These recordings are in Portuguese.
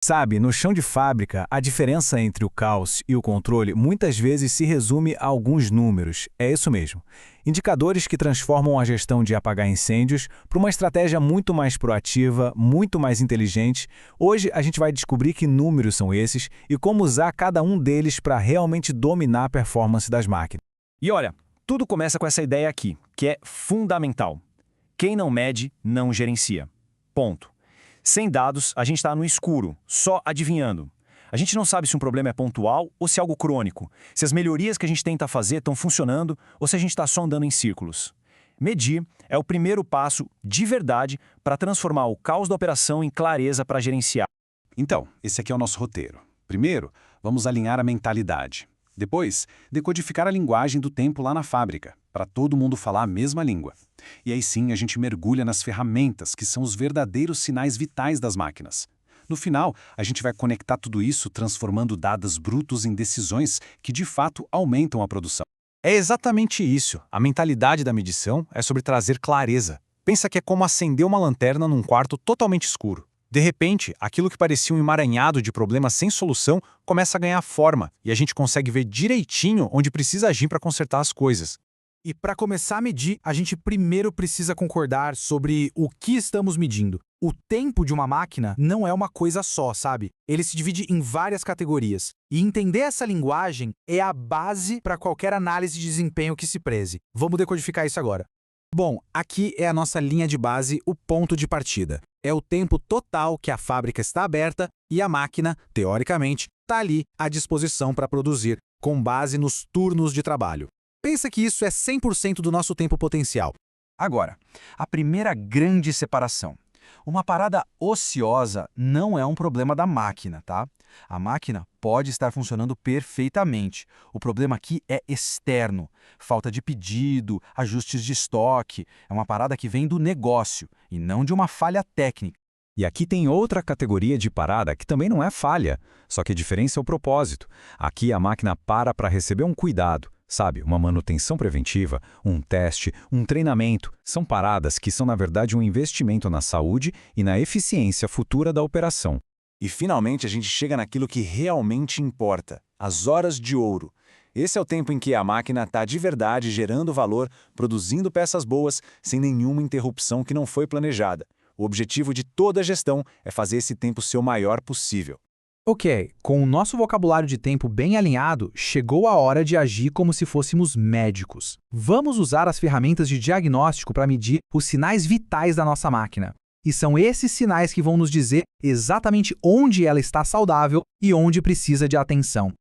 Sabe, no chão de fábrica, a diferença entre o caos e o controle muitas vezes se resume a alguns números. É isso mesmo. Indicadores que transformam a gestão de apagar incêndios para uma estratégia muito mais proativa, muito mais inteligente. Hoje a gente vai descobrir que números são esses e como usar cada um deles para realmente dominar a performance das máquinas. E olha, tudo começa com essa ideia aqui, que é fundamental. Quem não mede, não gerencia. Ponto. Sem dados, a gente está no escuro, só adivinhando. A gente não sabe se um problema é pontual ou se é algo crônico, se as melhorias que a gente tenta fazer estão funcionando ou se a gente está só andando em círculos. Medir é o primeiro passo, de verdade, para transformar o caos da operação em clareza para gerenciar. Então, esse aqui é o nosso roteiro. Primeiro, vamos alinhar a mentalidade. Depois, decodificar a linguagem do tempo lá na fábrica, para todo mundo falar a mesma língua. E aí sim a gente mergulha nas ferramentas, que são os verdadeiros sinais vitais das máquinas. No final, a gente vai conectar tudo isso transformando dados brutos em decisões que de fato aumentam a produção. É exatamente isso. A mentalidade da medição é sobre trazer clareza. Pensa que é como acender uma lanterna num quarto totalmente escuro. De repente, aquilo que parecia um emaranhado de problemas sem solução começa a ganhar forma e a gente consegue ver direitinho onde precisa agir para consertar as coisas. E para começar a medir, a gente primeiro precisa concordar sobre o que estamos medindo. O tempo de uma máquina não é uma coisa só, sabe? Ele se divide em várias categorias. E entender essa linguagem é a base para qualquer análise de desempenho que se preze. Vamos decodificar isso agora. Bom, aqui é a nossa linha de base, o ponto de partida. É o tempo total que a fábrica está aberta e a máquina, teoricamente, está ali à disposição para produzir, com base nos turnos de trabalho. Pensa que isso é 100% do nosso tempo potencial. Agora, a primeira grande separação. Uma parada ociosa não é um problema da máquina, tá? A máquina pode estar funcionando perfeitamente. O problema aqui é externo. Falta de pedido, ajustes de estoque. É uma parada que vem do negócio e não de uma falha técnica. E aqui tem outra categoria de parada que também não é falha, só que a diferença é o propósito. Aqui a máquina para receber um cuidado. Sabe, uma manutenção preventiva, um teste, um treinamento, são paradas que são na verdade um investimento na saúde e na eficiência futura da operação. E finalmente a gente chega naquilo que realmente importa, as horas de ouro. Esse é o tempo em que a máquina está de verdade gerando valor, produzindo peças boas, sem nenhuma interrupção que não foi planejada. O objetivo de toda a gestão é fazer esse tempo ser o maior possível. Ok, com o nosso vocabulário de tempo bem alinhado, chegou a hora de agir como se fôssemos médicos. Vamos usar as ferramentas de diagnóstico para medir os sinais vitais da nossa máquina. E são esses sinais que vão nos dizer exatamente onde ela está saudável e onde precisa de atenção.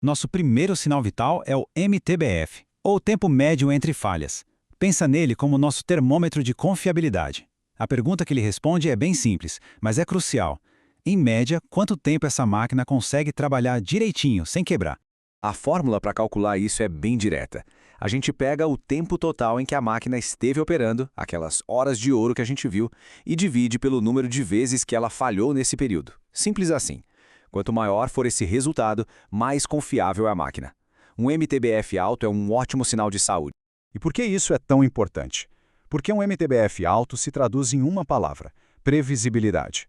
Nosso primeiro sinal vital é o MTBF, ou tempo médio entre falhas. Pensa nele como nosso termômetro de confiabilidade. A pergunta que ele responde é bem simples, mas é crucial. Em média, quanto tempo essa máquina consegue trabalhar direitinho, sem quebrar? A fórmula para calcular isso é bem direta. A gente pega o tempo total em que a máquina esteve operando, aquelas horas de ouro que a gente viu, e divide pelo número de vezes que ela falhou nesse período. Simples assim. Quanto maior for esse resultado, mais confiável é a máquina. Um MTBF alto é um ótimo sinal de saúde. E por que isso é tão importante? Porque um MTBF alto se traduz em uma palavra: previsibilidade.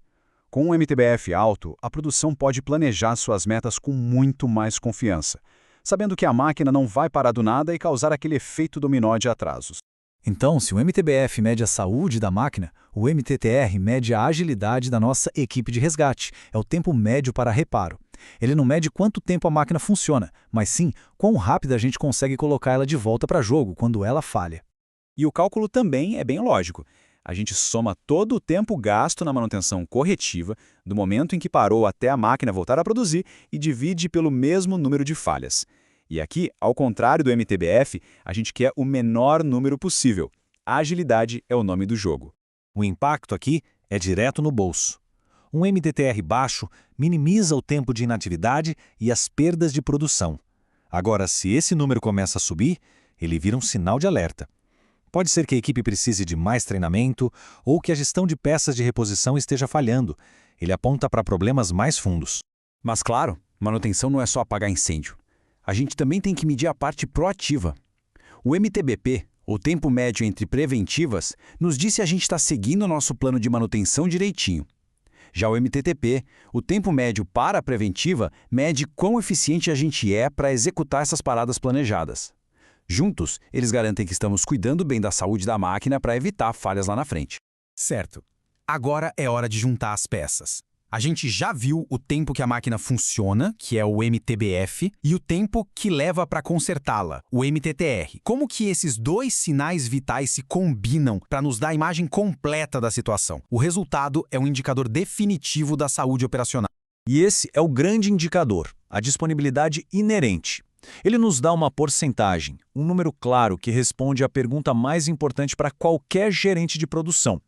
Com um MTBF alto, a produção pode planejar suas metas com muito mais confiança, sabendo que a máquina não vai parar do nada e causar aquele efeito dominó de atrasos. Então, se o MTBF mede a saúde da máquina, o MTTR mede a agilidade da nossa equipe de resgate, é o tempo médio para reparo. Ele não mede quanto tempo a máquina funciona, mas sim quão rápido a gente consegue colocar ela de volta para jogo quando ela falha. E o cálculo também é bem lógico. A gente soma todo o tempo gasto na manutenção corretiva, do momento em que parou até a máquina voltar a produzir, e divide pelo mesmo número de falhas. E aqui, ao contrário do MTBF, a gente quer o menor número possível. A agilidade é o nome do jogo. O impacto aqui é direto no bolso. Um MTTR baixo minimiza o tempo de inatividade e as perdas de produção. Agora, se esse número começa a subir, ele vira um sinal de alerta. Pode ser que a equipe precise de mais treinamento ou que a gestão de peças de reposição esteja falhando. Ele aponta para problemas mais fundos. Mas claro, manutenção não é só apagar incêndio. A gente também tem que medir a parte proativa. O MTBP, o tempo médio entre preventivas, nos diz se a gente está seguindo o nosso plano de manutenção direitinho. Já o MTTP, o tempo médio para a preventiva, mede quão eficiente a gente é para executar essas paradas planejadas. Juntos, eles garantem que estamos cuidando bem da saúde da máquina para evitar falhas lá na frente. Certo. Agora é hora de juntar as peças. A gente já viu o tempo que a máquina funciona, que é o MTBF, e o tempo que leva para consertá-la, o MTTR. Como que esses dois sinais vitais se combinam para nos dar a imagem completa da situação? O resultado é um indicador definitivo da saúde operacional. E esse é o grande indicador, a disponibilidade inerente. Ele nos dá uma porcentagem, um número claro que responde à pergunta mais importante para qualquer gerente de produção.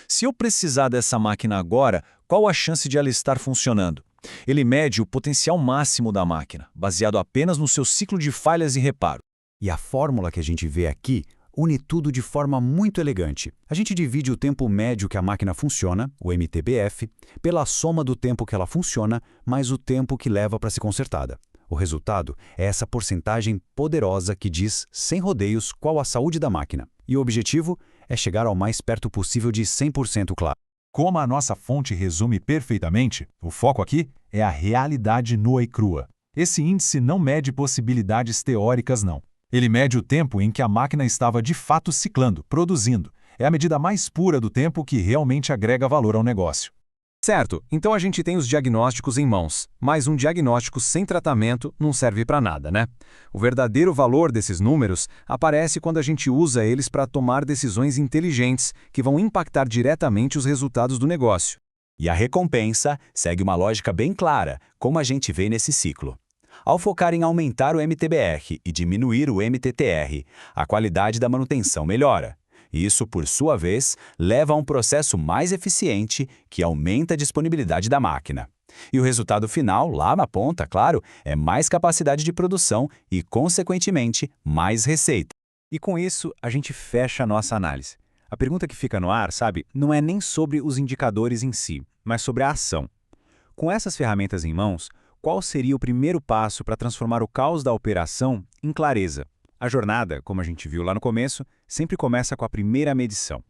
Se eu precisar dessa máquina agora, qual a chance de ela estar funcionando? Ele mede o potencial máximo da máquina, baseado apenas no seu ciclo de falhas e reparo. E a fórmula que a gente vê aqui une tudo de forma muito elegante. A gente divide o tempo médio que a máquina funciona, o MTBF, pela soma do tempo que ela funciona, mais o tempo que leva para ser consertada. O resultado é essa porcentagem poderosa que diz, sem rodeios, qual a saúde da máquina. E o objetivo é chegar ao mais perto possível de 100% claro. Como a nossa fonte resume perfeitamente, o foco aqui é a realidade nua e crua. Esse índice não mede possibilidades teóricas, não. Ele mede o tempo em que a máquina estava de fato ciclando, produzindo. É a medida mais pura do tempo que realmente agrega valor ao negócio. Certo, então a gente tem os diagnósticos em mãos, mas um diagnóstico sem tratamento não serve para nada, né? O verdadeiro valor desses números aparece quando a gente usa eles para tomar decisões inteligentes que vão impactar diretamente os resultados do negócio. E a recompensa segue uma lógica bem clara, como a gente vê nesse ciclo. Ao focar em aumentar o MTBR e diminuir o MTTR, a qualidade da manutenção melhora. Isso, por sua vez, leva a um processo mais eficiente que aumenta a disponibilidade da máquina. E o resultado final, lá na ponta, claro, é mais capacidade de produção e, consequentemente, mais receita. E com isso, a gente fecha a nossa análise. A pergunta que fica no ar, sabe, não é nem sobre os indicadores em si, mas sobre a ação. Com essas ferramentas em mãos, qual seria o primeiro passo para transformar o caos da operação em clareza? A jornada, como a gente viu lá no começo, sempre começa com a primeira medição.